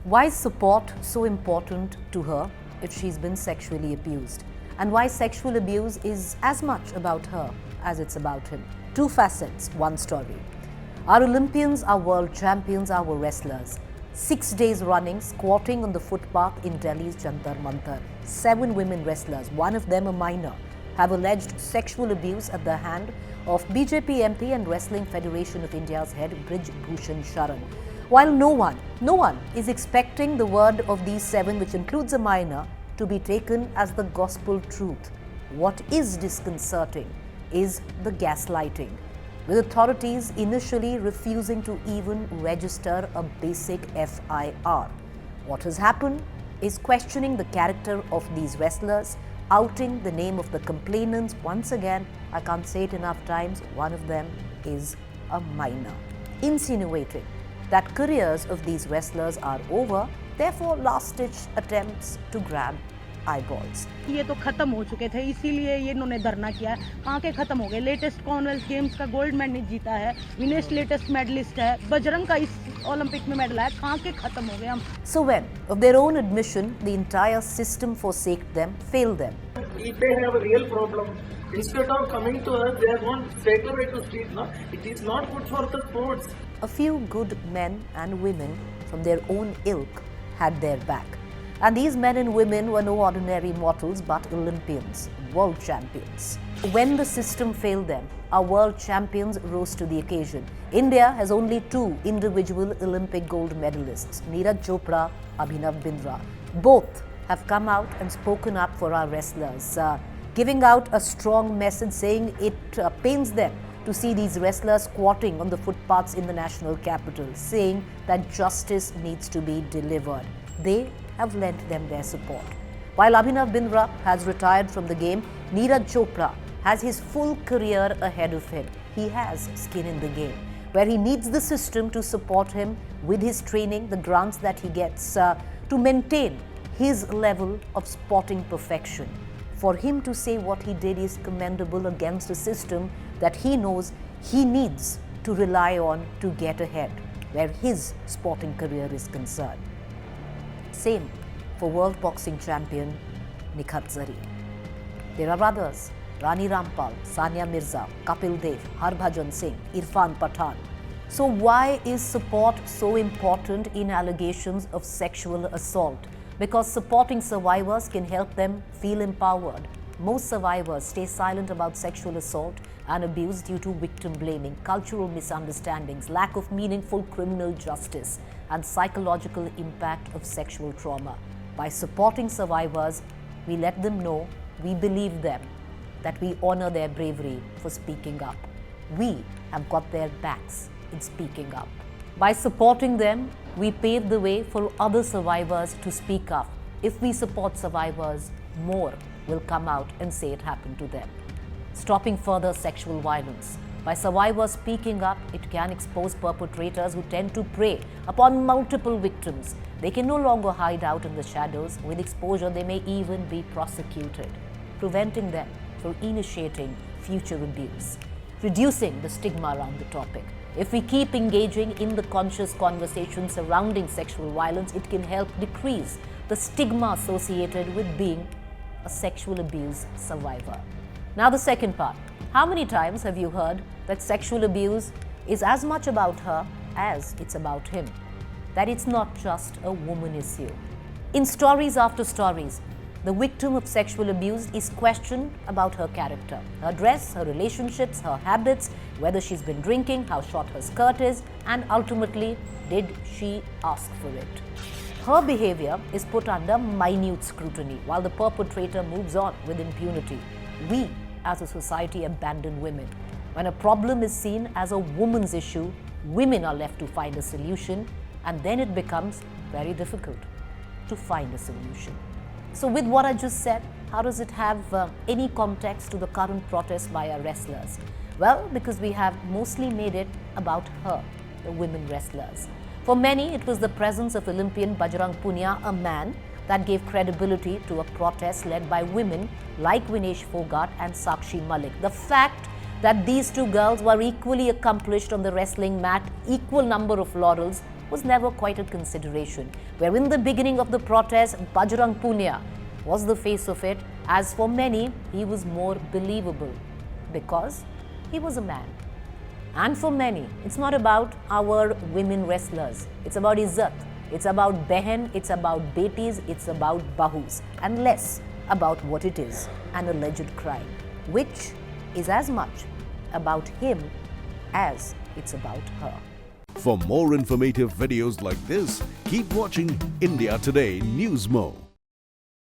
Why is support so important to her if she's been sexually abused? And why sexual abuse is as much about her as it's about him? Two facets, one story. Our Olympians, our world champions, our wrestlers, 6 days running, squatting on the footpath in Delhi's Jantar Mantar. 7 women wrestlers, one of them a minor, have alleged sexual abuse at the hand of BJP MP and Wrestling Federation of India's head, Brij Bhushan Sharan. While no one is expecting the word of these 7, which includes a minor, to be taken as the gospel truth. What is disconcerting is the gaslighting, with authorities initially refusing to even register a basic FIR. What has happened is questioning the character of these wrestlers, outing the name of the complainants. Once again, I can't say it enough times, one of them is a minor, insinuating that careers of these wrestlers are over, therefore last-ditch attempts to grab eyeballs. ये तो खत्म हो चुके थे, इसीलिए ये इन्होंने धरना किया है। कहाँ के खत्म हो गए? लेटेस्ट कॉमनवेल्थ गेम्स का गोल्ड मेडल जीता है, विनेश लेटेस्ट मेडलिस्ट है, बजरंग का इस ओलंपिक में मेडल है, कहाँ के खत्म हो गए हम? So when, of their own admission, the entire system forsake them, fail them. If they have a real problem, instead of coming to us, they are going straight away to street. No, it is not good for the sports. A few good men and women from their own ilk had their back. And these men and women were no ordinary mortals but Olympians, world champions. When the system failed them, our world champions rose to the occasion. India has only 2 individual Olympic gold medalists, Neeraj Chopra, Abhinav Bindra. Both have come out and spoken up for our wrestlers, giving out a strong message saying it pains them to see these wrestlers squatting on the footpaths in the national capital, saying that justice needs to be delivered. They have lent them their support. While Abhinav Bindra has retired from the game, Neeraj Chopra has his full career ahead of him. He has skin in the game, where he needs the system to support him with his training, the grants that he gets to maintain his level of sporting perfection. For him to say what he did is commendable against a system that he knows he needs to rely on to get ahead, where his sporting career is concerned. Same for world boxing champion Nikhat Zari. There are others, Rani Rampal, Sania Mirza, Kapil Dev, Harbhajan Singh, Irfan Pathan. So why is support so important in allegations of sexual assault? Because supporting survivors can help them feel empowered. Most survivors stay silent about sexual assault and abuse due to victim blaming, cultural misunderstandings, lack of meaningful criminal justice, and psychological impact of sexual trauma. By supporting survivors, we let them know we believe them, that we honor their bravery for speaking up. We have got their backs in speaking up. By supporting them, we pave the way for other survivors to speak up. If we support survivors, more will come out and say it happened to them. Stopping further sexual violence. By survivors speaking up, it can expose perpetrators who tend to prey upon multiple victims. They can no longer hide out in the shadows. With exposure, they may even be prosecuted, preventing them from initiating future abuse, reducing the stigma around the topic. If we keep engaging in the conscious conversation surrounding sexual violence, it can help decrease the stigma associated with being a sexual abuse survivor. Now the second part. How many times have you heard that sexual abuse is as much about her as it's about him? That it's not just a woman issue. In stories after stories, the victim of sexual abuse is questioned about her character, her dress, her relationships, her habits, whether she's been drinking, how short her skirt is, and ultimately, did she ask for it? Her behavior is put under minute scrutiny while the perpetrator moves on with impunity. We, as a society, abandon women. When a problem is seen as a woman's issue, women are left to find a solution, and then it becomes very difficult to find a solution. So with what I just said, how does it have any context to the current protest by our wrestlers? Well, because we have mostly made it about her, the women wrestlers. For many, it was the presence of Olympian Bajrang Punia, a man, that gave credibility to a protest led by women like Vinesh Phogat and Sakshi Malik. The fact that these two girls were equally accomplished on the wrestling mat, equal number of laurels, was never quite a consideration, where in the beginning of the protest, Bajrang Punia was the face of it, as for many, he was more believable because he was a man. And for many, it's not about our women wrestlers, it's about Izzat, it's about Behen, it's about Betis, it's about Bahus, and less about what it is, an alleged crime, which is as much about him as it's about her. For more informative videos like this, keep watching India Today NewsMo.